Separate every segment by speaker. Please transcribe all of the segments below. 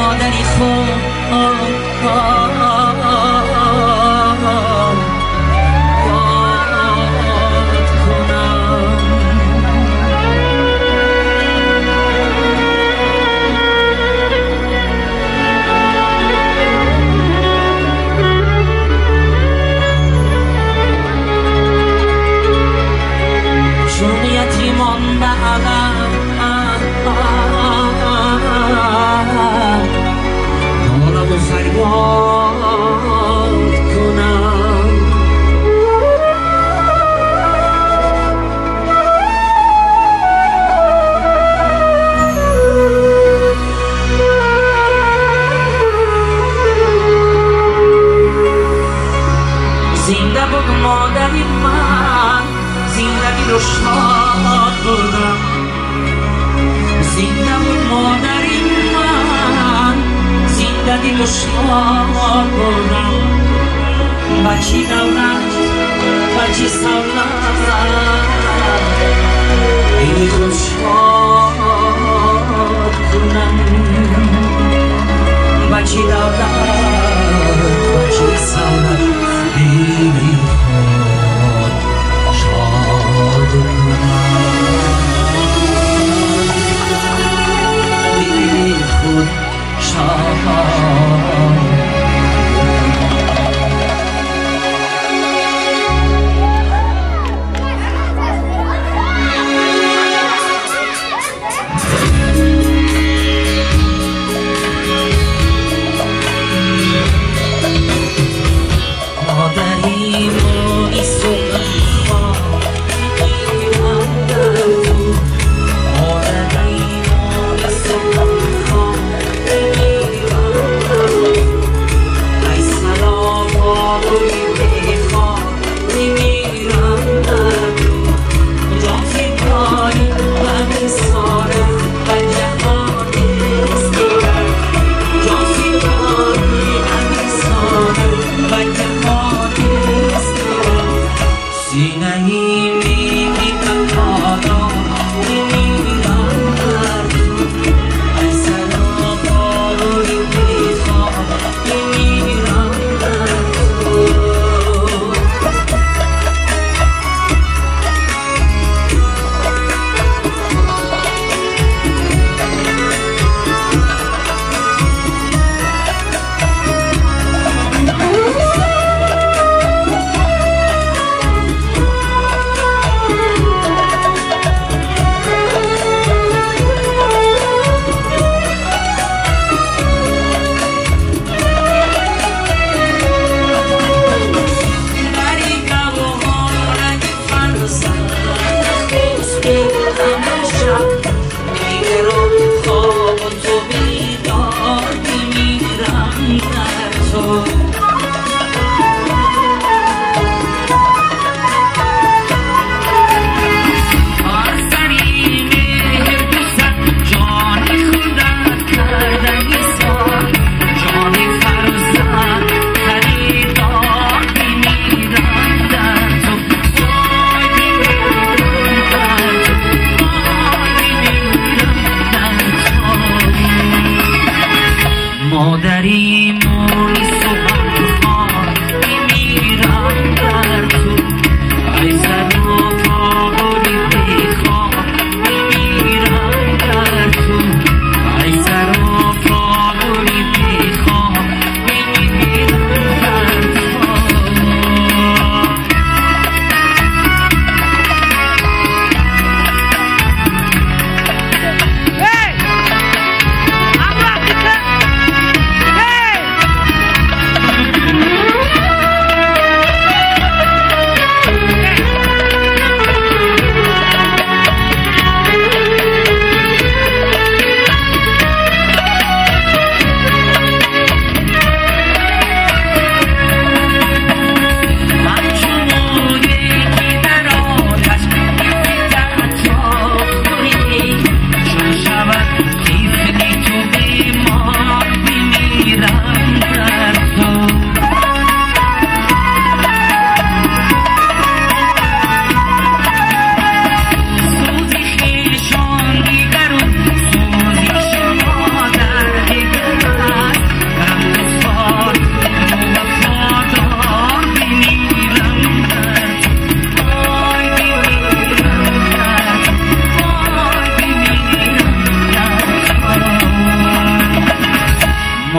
Speaker 1: مادری خود مادری من زندگی رو شاد بردم زنده بود مادری من زندگی رو شاد بردم بچی دولت بچی سولت این خود شاد کنم بچی دولت بچی سولت این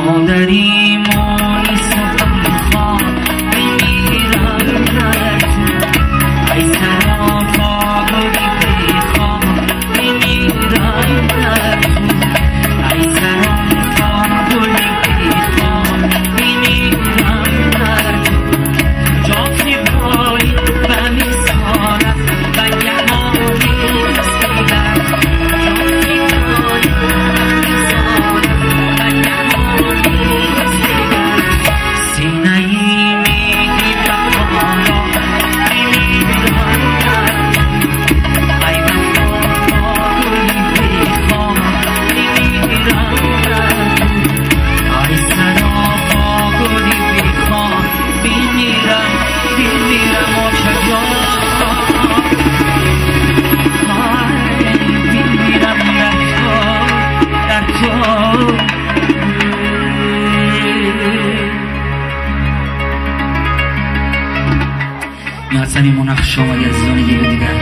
Speaker 1: مادری مونیس و بیخوام میمیرم در تو ای سراپا گلی بیخوام میمیرم در تو ای سراپا گلی بیخوام میمیرم در تو جافی بایی و میسارم و گهانی استیدم جافی بایی و میسارم و گهانی استیدم سینهی میگیرم بالا میمیرم در تو ای وفا گلی بیخوام میمیرم در تو ای سراپا گلی بیخوام میمیرم و چجا میمیرم در تو میاد زمین مناقشه آمدی از زانگی رو دیدن